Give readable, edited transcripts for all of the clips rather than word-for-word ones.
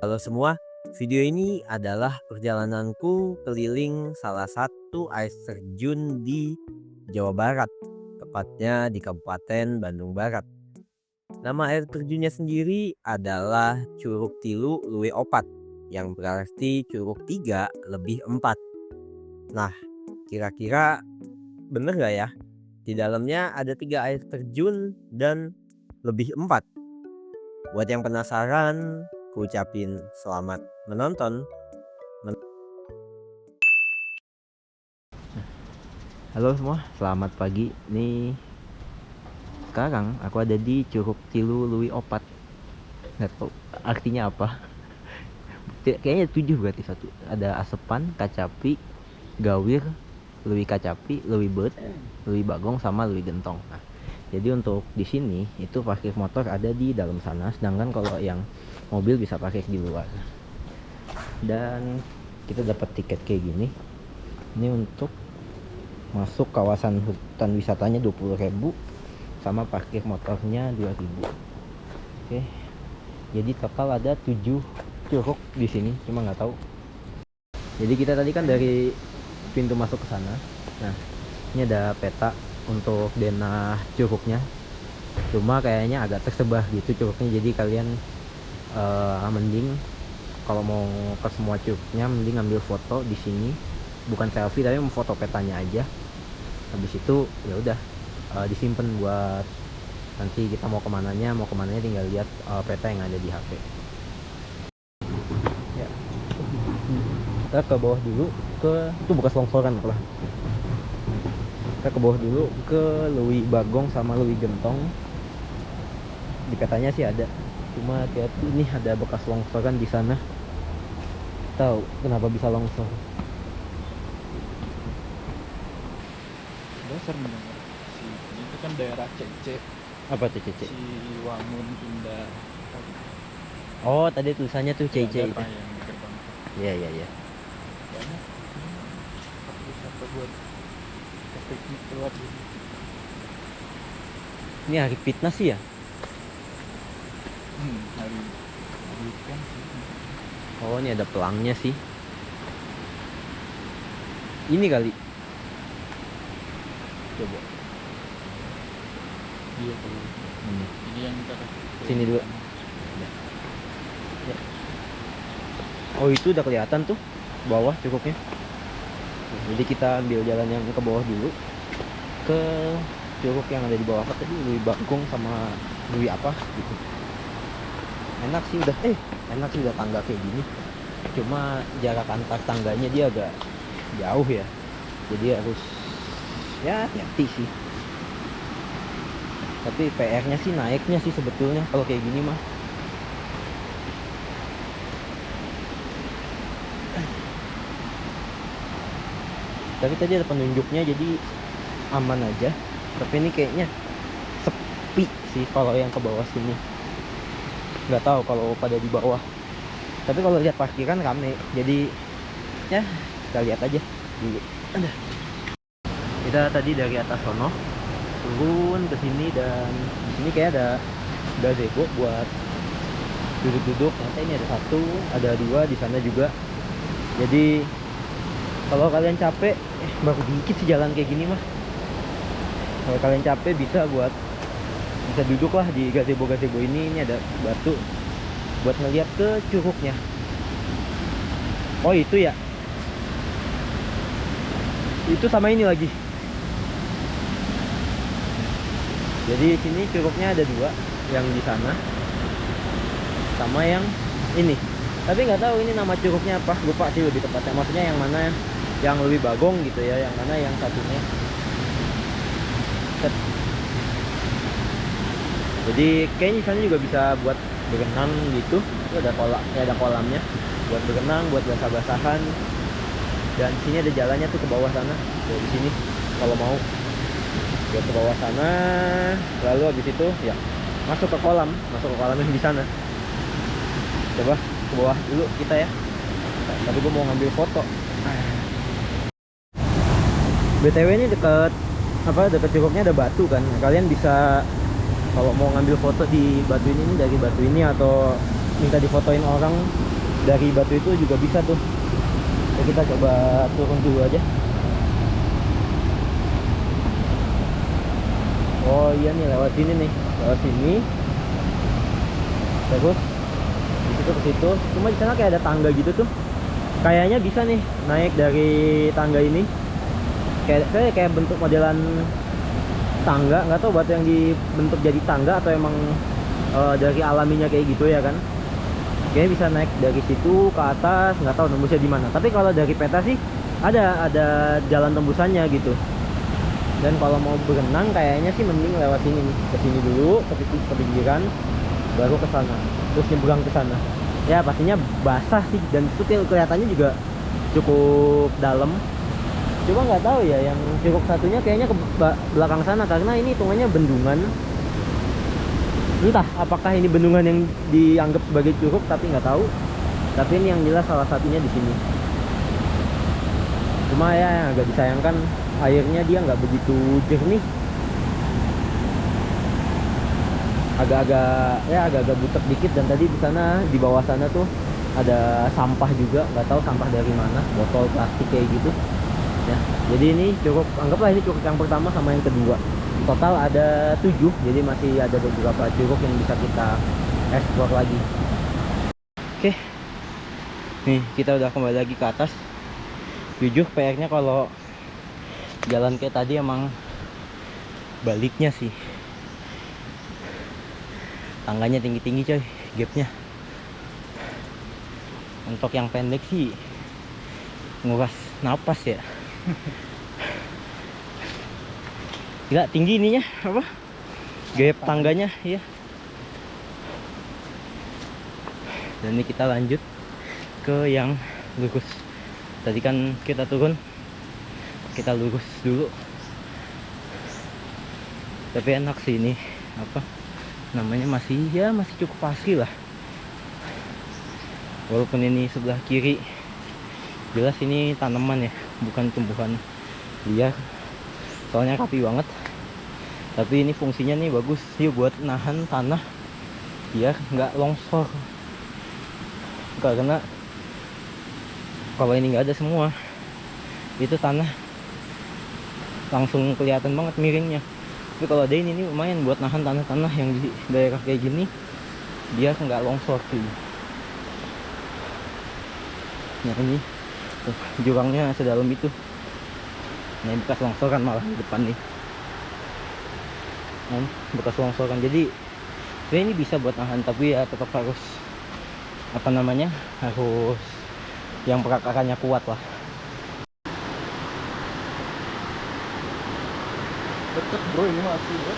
Halo semua, video ini adalah perjalananku keliling salah satu air terjun di Jawa Barat, tepatnya di Kabupaten Bandung Barat. Nama air terjunnya sendiri adalah Curug Tilu Luwe Opat, yang berarti Curug 3 lebih 4. Nah, kira-kira bener gak ya? Di dalamnya ada 3 air terjun dan lebih 4. Buat yang penasaran, ku ucapin selamat menonton. Halo semua, selamat pagi. Nih, sekarang aku ada di Curug Tilu Luwi Opat. Nggak tahu artinya apa. Kayaknya 7 berarti satu. Ada Asepan, Kacapi, Gawir, Luwi Kacapi, Luwi Bet, Luwi Bagong, sama Luwi Gentong. Nah, jadi untuk di sini itu parkir motor ada di dalam sana, sedangkan kalau yang mobil bisa parkir di luar. Dan kita dapat tiket kayak gini. Ini untuk masuk kawasan hutan wisatanya 20.000, sama parkir motornya 2.000. Oke. Jadi total ada 7 curug di sini, cuma nggak tahu. Jadi kita tadi kan dari pintu masuk ke sana. Nah, ini ada peta untuk denah curugnya. Cuma kayaknya agak tersebar gitu curugnya, jadi kalian mending kalau mau ke semua curugnya mending ambil foto di sini, bukan selfie tapi mau foto petanya aja. Habis itu ya udah disimpan buat nanti kita mau kemananya tinggal lihat peta yang ada di HP. Ya. Kita ke bawah dulu, itu bekas longsoran lah. Kita ke bawah dulu ke Luwi Bagong sama Luwi Gentong. Di petanya sih ada, cuma hati-hati nih ada bekas longsoran di sana. Tahu kenapa bisa longsor? Dasar mendengar si itu kan daerah Cece, Apa tuh CC? si Wangun Indah. Oh, tadi tulisannya tuh Ya, CC ada itu. Pak yang gerbang Iya, iya, iya. banyak wisata buat piknik keluar gitu. Ini hari fitness sih ya? Hari weekend sih. Oh, ini ada pelangnya sih. Ini kali. Coba. Iya kalau ini yang kita Sini dulu. Ya. Oh, itu udah kelihatan tuh bawah cukupnya. Jadi kita ambil jalan yang ke bawah dulu, ke curug yang ada di bawah apa tadi, Luwi Bagong sama Luwi apa gitu. Enak sih udah tangga kayak gini. Cuma jarak antar tangganya dia agak jauh ya. Jadi harus ya hati-hati sih. Tapi PR-nya sih naiknya sih sebetulnya kalau kayak gini mah. Tapi tadi ada penunjuknya, jadi aman aja. Tapi ini kayaknya sepi sih kalau yang ke bawah sini. Nggak tahu kalau pada di bawah. Tapi kalau lihat parkiran rame. Jadi ya kita lihat aja dulu. Kita tadi dari atas sono turun ke sini, dan di sini kayak ada gazebo buat duduk-duduk. Nanti ini ada 1, ada 2 di sana juga. Jadi kalau kalian capek, baru dikit sih jalan kayak gini mah. Kalau kalian capek bisa duduk lah di gazebo ini. Ini ada batu buat ngeliat ke curugnya. Oh itu ya, itu sama ini lagi. Jadi sini curugnya ada 2, yang di sana sama yang ini. Tapi nggak tahu ini nama curugnya apa, lupa sih lebih tepatnya. Maksudnya yang mana yang lebih Bagong gitu ya, yang mana yang satunya. Jadi kayaknya di sana juga bisa buat berenang gitu. Itu ada kolamnya buat berenang, buat basah-basahan. Dan di sini ada jalannya tuh ke bawah sana. Dari sini kalau mau buat ke bawah sana, lalu habis itu ya masuk ke kolam yang di sana. Coba ke bawah dulu kita ya. Tapi gue mau ngambil foto. BTW ini dekat curugnya ada batu kan. Kalian bisa kalau mau ngambil foto di batu ini dari batu ini, atau minta difotoin orang dari batu itu juga bisa tuh. Ya, kita coba turun dulu aja. Oh iya nih, lewat sini nih, lewat sini. Terus di situ ke situ. Cuma di sana kayak ada tangga gitu tuh. Kayaknya bisa nih naik dari tangga ini. Kayak bentuk modelan tangga, nggak tahu batu yang dibentuk jadi tangga atau emang dari alaminya kayak gitu ya kan. Kayaknya bisa naik dari situ ke atas, nggak tahu tembusnya di mana. Tapi kalau dari peta sih ada jalan tembusannya gitu. Dan kalau mau berenang kayaknya sih mending lewat sini nih, ke sini dulu, ke pinggiran, baru ke sana, terus nyebrang ke sana. Ya pastinya basah sih, dan itu kelihatannya juga cukup dalam. Coba nggak tahu ya, yang curug satunya kayaknya ke belakang sana karena ini hitungannya bendungan. Entah apakah ini bendungan yang dianggap sebagai curug, tapi nggak tahu. Tapi ini yang jelas salah satunya di sini. Cuma ya yang agak disayangkan airnya dia nggak begitu jernih. Agak-agak butek dikit, dan tadi di sana di bawah sana tuh ada sampah juga, nggak tahu sampah dari mana, botol plastik kayak gitu. Ya, jadi ini curug, anggaplah ini curug yang pertama sama yang kedua. Total ada 7, jadi masih ada beberapa curug yang bisa kita explore lagi. Oke, nih kita udah kembali lagi ke atas. Jujur PR-nya kalau jalan kayak tadi emang baliknya sih. Tangganya tinggi-tinggi coy, gapnya. Untuk yang pendek sih nguras napas ya. Gila tinggi ininya, apa? Gap tangganya ya. Dan ini kita lanjut ke yang lurus. Tadi kan kita turun, kita lurus dulu. Tapi enak sih ini, apa namanya, masih cukup asri lah. Walaupun ini sebelah kiri jelas ini tanaman ya, bukan tumbuhan liar, soalnya rapi banget. Tapi ini fungsinya nih bagus sih buat nahan tanah biar nggak longsor. Karena kalau ini nggak ada semua, itu tanah langsung kelihatan banget miringnya. Tapi kalau ada ini lumayan buat nahan tanah-tanah yang di daerah kayak gini, dia nggak longsor sih. Nah ini tuh, jurangnya sedalam itu. Nah ini bekas longsoran malah di depan nih. Nah, bekas longsoran, jadi ya ini bisa buat nahan, tapi ya tetap harus apa namanya, harus yang perakarannya kuat lah. Deket bro, ini masih bro.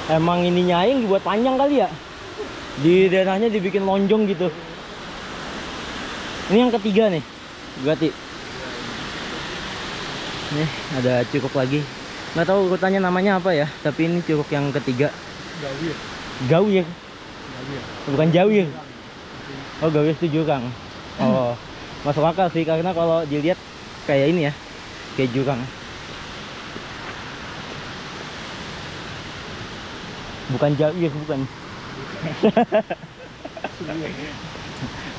Emang ininya yang dibuat panjang kali ya, di daerahnya dibikin lonjong gitu. Ini yang ketiga nih berarti. Nih ada curug lagi, nggak tahu urutannya namanya apa ya, tapi ini curug yang ketiga. Gawir. Gawir, Gawir. bukan Jawir. Oh Gawir itu jurang. Oh masuk akal sih, karena kalau dilihat kayak ini ya, kayak jurang. Bukan Jawir, bukan.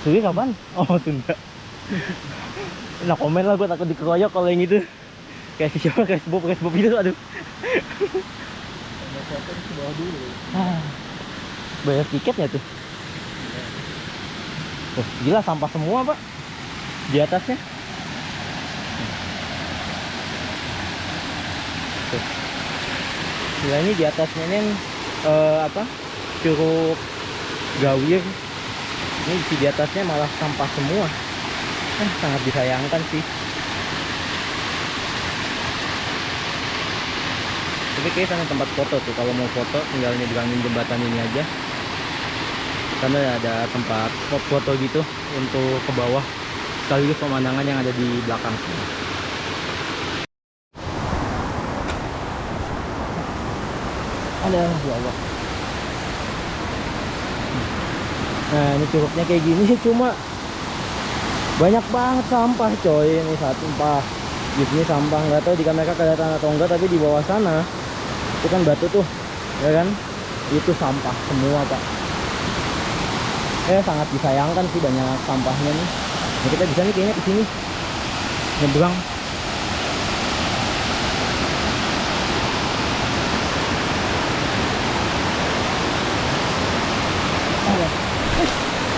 Suwi kapan? Oh Sunda. Nah komen lah, gue takut dikeroyok kalau yang itu. Kayak siapa, kayak sebab itu, aduh. Foto di bawah dulu. Bayar tiketnya tuh. Tuh, gila sampah semua pak di atasnya. Tuh. Gila ini di atasnya ini apa, curug Gawir. Ini di atasnya malah sampah semua. Sangat disayangkan sih. Tapi kayak sana tempat foto tuh, kalau mau foto tinggal nyebrangin jembatan ini aja. Karena ada tempat spot foto gitu untuk ke bawah, sekaligus pemandangan yang ada di belakang sini. Ada, ya Allah. Nah ini curugnya kayak gini, cuma banyak banget sampah coy. Ini sampah, di sini sampah, nggak tahu di kamera kelihatan atau enggak, tapi di bawah sana itu kan batu tuh, ya kan, itu sampah semua pak. sangat disayangkan sih banyak sampahnya nih. Nah, kita bisa nih kayaknya kesini nyebrang.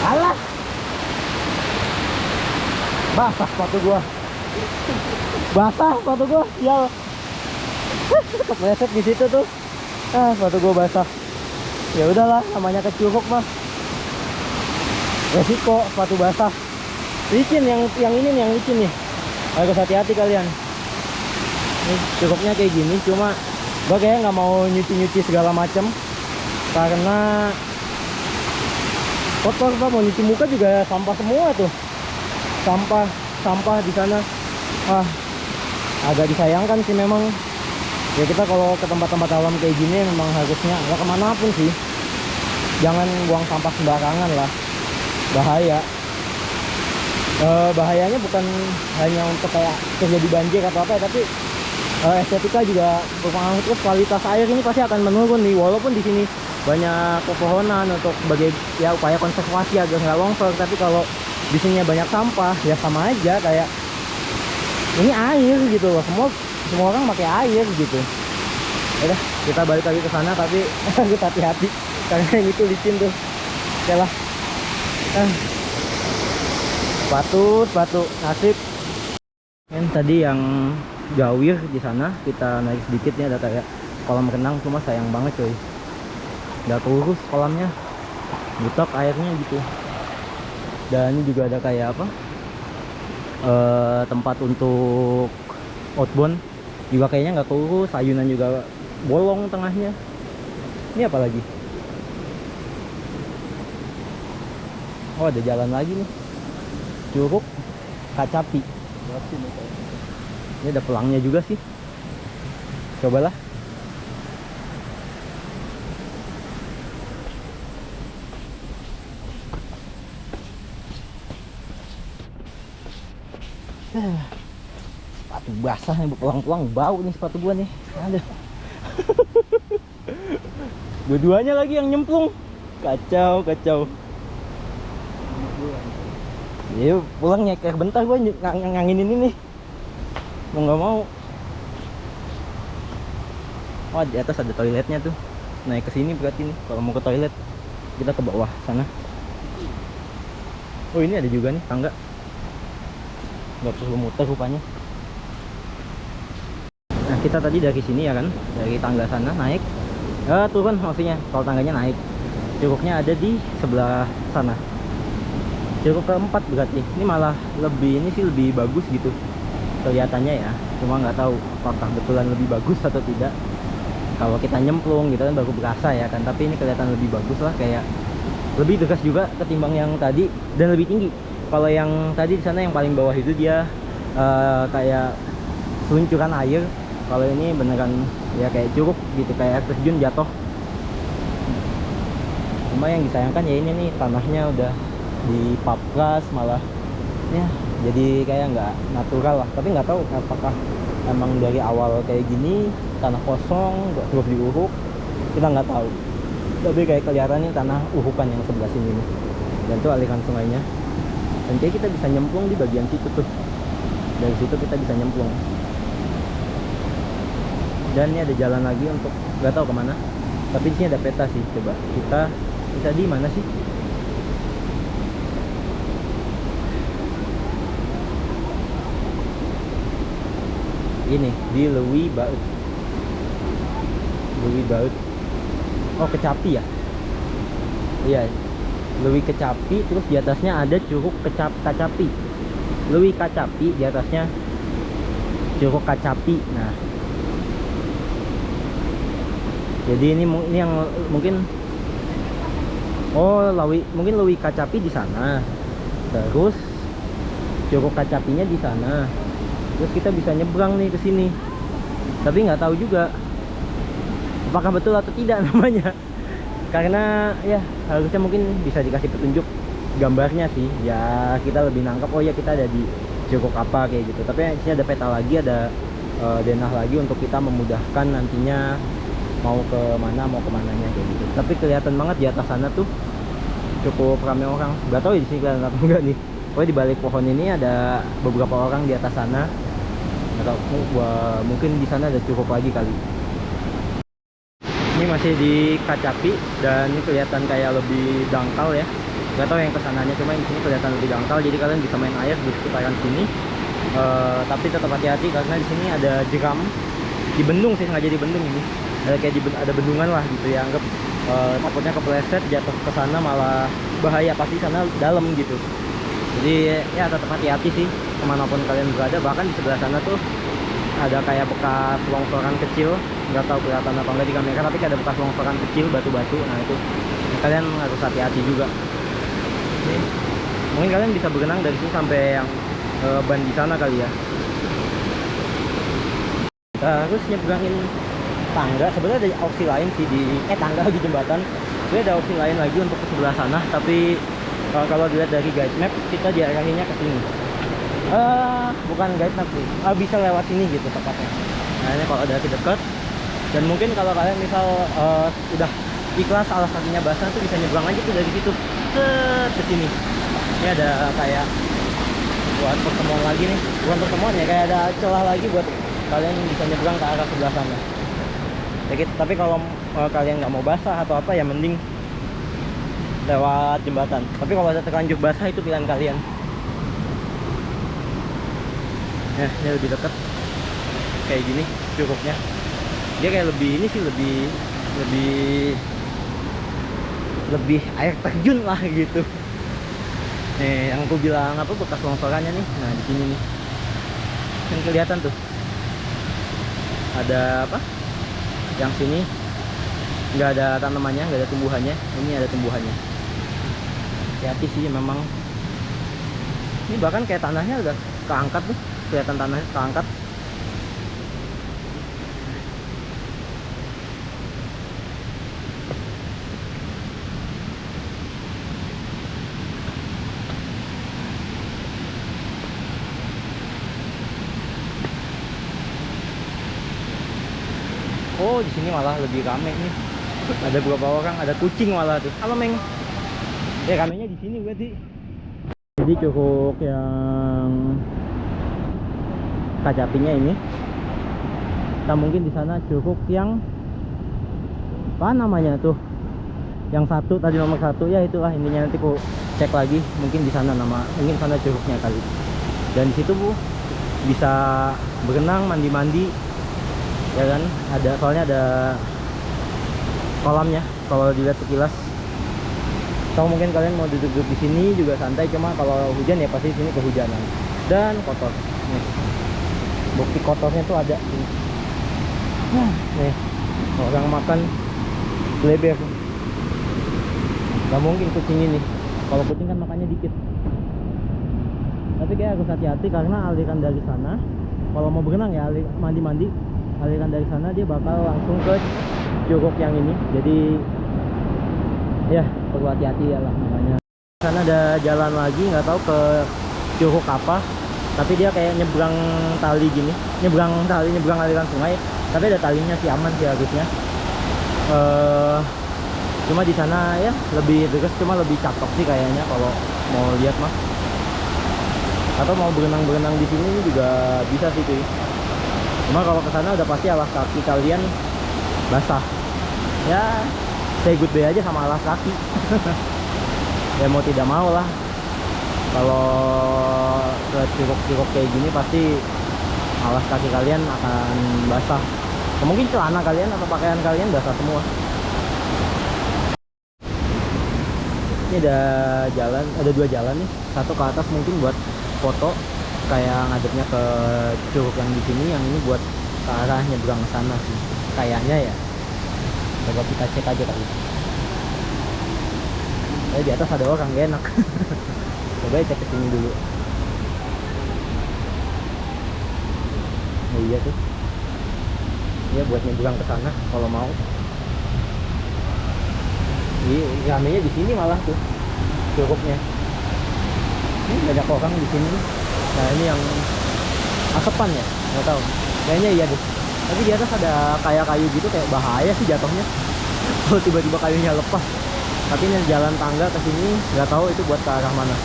Alah, basah sepatu gua. Basah sepatu gua, sial. Kepleset di situ tuh. Sepatu gua basah. Ya udahlah, namanya ke Curug mah. Resiko sepatu basah. Licin yang ini nih, yang licin nih. Harus hati-hati kalian. Nih, Curugnya kayak gini, cuma gua kayaknya nggak mau nyuci-nyuci segala macem karena kotor. Pak, mau nyuci muka juga sampah semua tuh. Sampah di sana. Agak disayangkan sih memang. Ya kita kalau ke tempat-tempat alam kayak gini memang harusnya ya kemanapun sih, jangan buang sampah sembarangan lah. Bahaya. Bahayanya bukan hanya untuk kayak terjadi banjir atau apa ya, tapi estetika juga berpengaruh. Terus kualitas air ini pasti akan menurun nih, walaupun di sini banyak pepohonan untuk sebagai ya upaya konservasi agar nggak longsor, tapi kalau di sini banyak sampah ya sama aja kayak ini air gitu loh. Semua orang pakai air gitu. Udah, kita balik lagi ke sana, tapi harus hati-hati karena ini tuh licin tuh. Oke lah. Sepatu nasib. Kan tadi yang gawir di sana kita naik sedikit nih, ada kayak kolam renang, cuma sayang banget coy. Nggak kurus kolamnya, butek airnya gitu. Dan ini juga ada kayak apa? Tempat untuk outbound juga kayaknya nggak kurus, ayunan juga bolong tengahnya. Ini apa lagi? Oh, ada jalan lagi nih, Curug Kacapi. Ini ada pelangnya juga sih, cobalah. Sepatu basah nih, pulang-pulang bau nih sepatu gua nih. Aduh. Dua-duanya lagi yang nyemplung. Kacau. Iya, pulang nyeker bentar gua nganginin ini. Mau nggak mau. Oh, di atas ada toiletnya tuh. Naik ke sini berarti nih. Kalau mau ke toilet kita ke bawah sana. Oh, ini ada juga nih tangga. Nggak perlu muter rupanya. Nah, kita tadi dari sini ya kan, dari tangga sana naik, turun maksudnya. Kalau tangganya naik, Curugnya ada di sebelah sana. Curug keempat berarti. Ini malah lebih bagus gitu kelihatannya ya. Cuma nggak tahu apakah betulan lebih bagus atau tidak. Kalau kita nyemplung gitu kan baru berasa ya kan, tapi ini kelihatan lebih bagus lah, kayak lebih deras juga ketimbang yang tadi dan lebih tinggi. Kalau yang tadi di sana yang paling bawah itu dia kayak seluncuran air. Kalau ini beneran ya kayak curug gitu, kayak air terjun jatuh. Cuma yang disayangkan ya ini nih, tanahnya udah dipapras malah ya, jadi kayak nggak natural lah. Tapi nggak tahu apakah emang dari awal kayak gini tanah kosong terus diuruk, kita nggak tahu. Tapi kayak kelihatan nih tanah urukan yang sebelah sini nih, dan itu aliran sungainya. Dan kayak kita bisa nyemplung di bagian situ tuh. Dari situ kita bisa nyemplung. Dan ini ada jalan lagi untuk nggak tahu kemana. Tapi di sini ada peta sih. Coba kita di mana sih? Ini di Lewi Baut. Oh, Kecapi ya? Iya. Lewi Kecapi, terus di atasnya ada Curug Kacapi. Lewi Kacapi, di atasnya Curug Kacapi. Nah, jadi ini yang mungkin mungkin Lewi Kacapi di sana, terus Curug Kacapinya di sana, terus kita bisa nyebrang nih ke sini. Tapi nggak tahu juga apakah betul atau tidak namanya, karena ya harusnya mungkin bisa dikasih petunjuk gambarnya sih, ya kita lebih nangkep oh ya kita ada di Curug apa kayak gitu. Tapi di sini ada peta lagi, ada denah lagi untuk kita memudahkan nantinya mau ke mana mau kemananya kayak gitu. Tapi kelihatan banget di atas sana tuh cukup ramai orang. Gak tahu di sini kelihatan apa enggak nih. Pokoknya di balik pohon ini ada beberapa orang di atas sana. Atau mungkin di sana ada cukup lagi kali. Ini masih di Kacapi dan ini kelihatan kayak lebih dangkal ya. Gak tahu yang kesananya, cuma di sini kelihatan lebih dangkal. Jadi kalian bisa main air di sekitaran sini. Tapi tetap hati-hati karena di sini ada jeram. Di bendung sih, sengaja di bendung ini. Ada kayak ada bendungan lah gitu ya. Anggap takutnya kepleset jatuh ke sana malah bahaya, pasti sana dalam gitu. Jadi ya tetap hati-hati sih kemanapun kalian berada. Bahkan di sebelah sana tuh ada kayak bekas longsoran kecil, nggak tahu kelihatan apa enggak di kamera, tapi kayak ada bekas longsoran kecil, batu-batu. Nah itu kalian harus hati-hati juga. Nih, mungkin kalian bisa berenang dari sini sampai yang ban di sana kali ya. Kita harus nyebrangin tangga. Sebenarnya ada opsi lain sih di tangga di jembatan. Sebenarnya ada opsi lain lagi untuk ke sebelah sana, tapi kalau dilihat dari guide map kita diarahinnya ke sini. Bukan guide map sih. Bisa lewat sini gitu tepatnya. Nah ini kalau dari dekat. Dan mungkin kalau kalian misal udah ikhlas alas kakinya basah tuh bisa nyebrang aja tuh dari situ ke sini. Ini ada kayak buat pertemuan lagi nih. Bukan pertemuan ya, kayak ada celah lagi buat kalian bisa nyebrang ke arah sebelah sana. Tapi kalau kalian nggak mau basah atau apa ya mending lewat jembatan. Tapi kalau ada terlanjur basah itu pilihan kalian. Nah, ini lebih dekat. Kayak gini cukupnya. Dia kayak lebih ini sih lebih air terjun lah gitu. Nih, yang aku bilang apa bekas longsorannya nih. Nah, di sini nih. Yang kelihatan tuh. Ada apa? Yang sini nggak ada tanamannya, nggak ada tumbuhannya. Ini ada tumbuhannya. Hati-hati sih memang. Ini bahkan kayak tanahnya udah keangkat tuh, kelihatan tanahnya keangkat. Oh, di sini malah lebih rame nih. Ada beberapa orang, ada kucing malah tuh. Halo, Meng. Ya, ramenya di sini berarti. Jadi curug yang Kacapinya ini. Kita mungkin di sana curug yang apa namanya tuh? Yang satu tadi nomor 1 ya itulah intinya, nanti aku cek lagi. Mungkin di sana mungkin sana curugnya kali. Dan di situ Bu bisa berenang, mandi-mandi. Ya kan, soalnya ada kolamnya kalau dilihat sekilas. Atau mungkin kalian mau duduk-duduk di sini juga santai, cuma kalau hujan ya pasti sini kehujanan dan kotor. Nih, bukti kotornya tuh ada sini. Nih, orang makan bleber. Gak mungkin kucing ini. Kalau kucing kan makannya dikit. Tapi kayak harus hati-hati karena aliran dari sana, kalau mau berenang ya mandi-mandi, aliran dari sana dia bakal langsung ke curug yang ini. Jadi ya perlu hati-hati ya lah makanya. Sana ada jalan lagi, nggak tahu ke curug apa, tapi dia kayak nyebrang tali gini, nyebrang aliran sungai. Tapi ada talinya sih, aman sih harusnya. Cuma di sana ya lebih dekat, cuma lebih cakep sih kayaknya kalau mau lihat mah. Atau mau berenang di sini juga bisa sih cuy. Cuma kalau ke sana udah pasti alas kaki kalian basah. Ya say goodbye aja sama alas kaki. Ya mau tidak mau lah. Kalau ke curug-curug kayak gini pasti alas kaki kalian akan basah. Mungkin celana kalian atau pakaian kalian basah semua. Ini ada jalan, ada 2 jalan nih. Satu ke atas mungkin buat foto kayak ngadepnya ke curug yang di sini, yang ini buat ke arah nyebrang ke sana sih kayaknya ya. Coba kita cek aja kali. Di atas ada orang, gak enak. Coba cek ke sini dulu. Oh iya tuh. Iya buat nyebrang ke sana kalau mau. Ini ramenya di sini malah tuh curugnya. Ini banyak orang di sini. Nah ini yang asepan ya, nggak tahu. Kayaknya iya deh. Tapi di atas ada kayak kayu gitu, kayak bahaya sih jatuhnya. Kalau tiba-tiba kayunya lepas. Tapi ini jalan tangga ke sini, nggak tahu itu buat ke arah mana.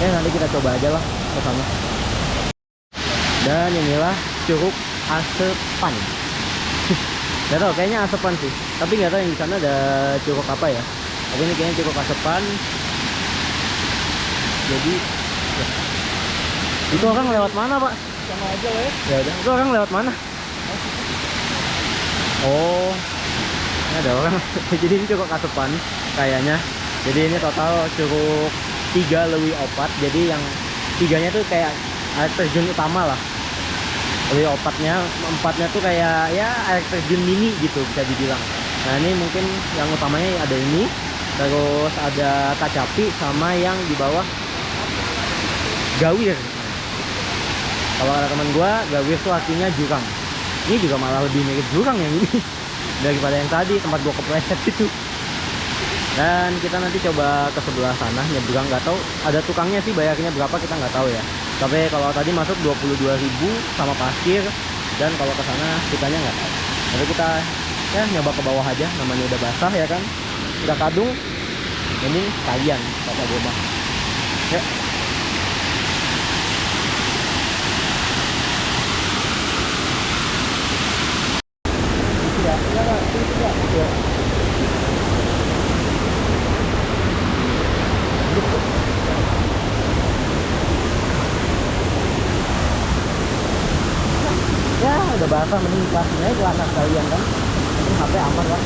Nanti kita coba aja lah ke sana. Dan inilah Curug Asepan. Nggak tahu, kayaknya Asepan sih. Tapi nggak tahu yang di sana ada curug apa ya. Tapi ini kayaknya Curug Asepan. Jadi ya. Itu orang lewat mana, Pak? Sama aja lah ya. Ya udah, itu orang lewat mana? Oh, ini ada orang. Jadi ini Curug Asepan kayaknya. Jadi ini total curug 3 Lewi Opat. Jadi yang 3-nya tuh kayak air terjun utama lah. Lewi Opatnya, 4-nya tuh kayak ya air terjun mini gitu bisa dibilang. Nah ini mungkin yang utamanya ada ini, terus ada Kacapi sama yang di bawah Gawir. Kalau kata teman gua, Gawir tuh artinya jurang. Ini juga malah lebih mirip jurang yang ini daripada yang tadi tempat gua kepleset itu. Dan kita nanti coba ke sebelah sana nyebrang, nggak tahu ada tukangnya sih, bayarnya berapa kita nggak tahu ya. Tapi kalau tadi masuk 22.000 sama parkir, dan kalau ke sana kitanya nggak tahu. Tapi kita ya nyoba ke bawah aja, namanya udah basah ya kan, udah kadung, ini kalian kata gue mah. Ya. Ya udah basah, mending kelasnya celana sekalian kan, mending HP aman lah.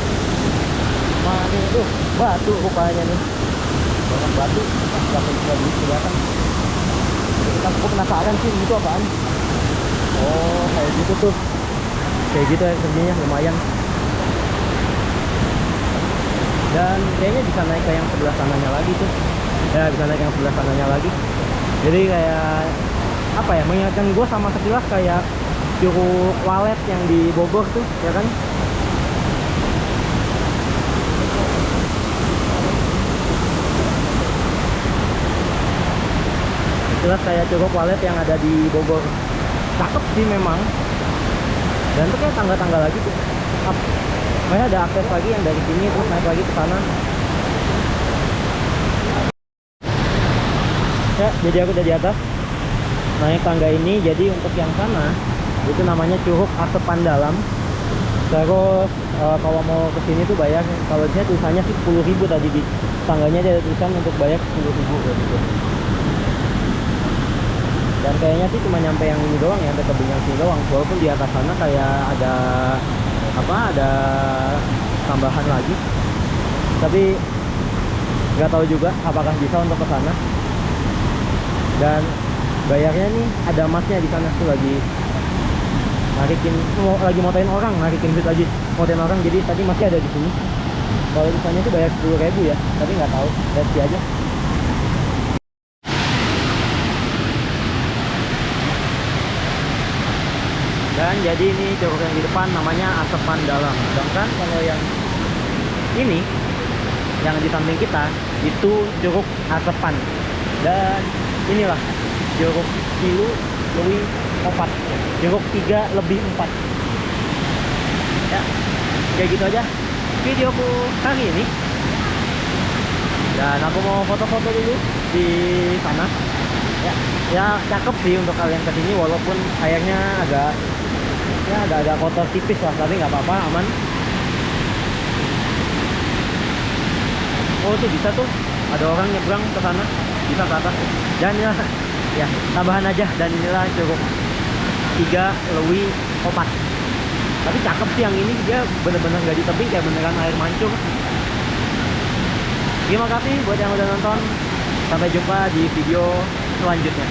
Nah ini tuh batu rupanya nih, banyak batu, nggak bisa kelihatan. Aku penasaran sih itu apaan. Oh kayak gitu tuh, kayak gitu ya kerjanya, lumayan. Dan kayaknya bisa naik ke yang sebelah sananya lagi tuh. Ya bisa naik yang sebelah sananya lagi. Jadi kayak apa ya, mengingatkan gue sama sekilas kayak Curug Walet yang di Bogor tuh ya kan. Sekilas kayak Curug Walet yang ada di Bogor. Cakep sih memang. Dan tuh kayak tangga-tangga lagi tuh. Makanya ada akses lagi yang dari sini terus naik lagi ke sana. Ya, jadi aku udah di atas. Naik tangga ini, jadi untuk yang sana itu namanya Curug Asepan Dalam. Terus kalau mau ke sini tuh bayar. Kalau dia tulisannya sih 10.000 tadi di tangganya, dia ada tulisan untuk bayar 10.000 gitu. Dan kayaknya sih cuma nyampe yang ini doang ya, sampai tebing yang sini doang. Walaupun di atas sana kayak ada ada tambahan lagi. Tapi nggak tahu juga apakah bisa untuk ke sana. Dan bayarnya nih ada masnya di sana tuh, lagi narikin, lagi motoin orang, narikin duit lagi, motoin orang. Jadi tadi masih ada di sini. Kalau di sana tuh bayar 10.000 ya, tapi nggak tahu, lihat aja. Dan jadi ini curug yang di depan namanya Asepan Dalam. Sedangkan kalau yang ini, yang di samping kita itu Curug Asepan. Dan inilah Curug 3 Lewi Opat, Curug 3 lebih 4. Ya, kayak gitu aja videoku kali ini. Dan aku mau foto-foto dulu di sana. Ya cakep sih untuk kalian kesini, walaupun airnya agak kotor tipis lah, tapi nggak apa-apa, aman. Oh tuh bisa tuh, ada orang nyebrang ke sana, bisa ke atas. Dan ya tambahan aja. Dan inilah Curug 3 Lewi Opat. Tapi cakep sih yang ini, dia bener-bener nggak di tebing, kayak beneran air mancur. Terima kasih buat yang udah nonton. Sampai jumpa di video selanjutnya.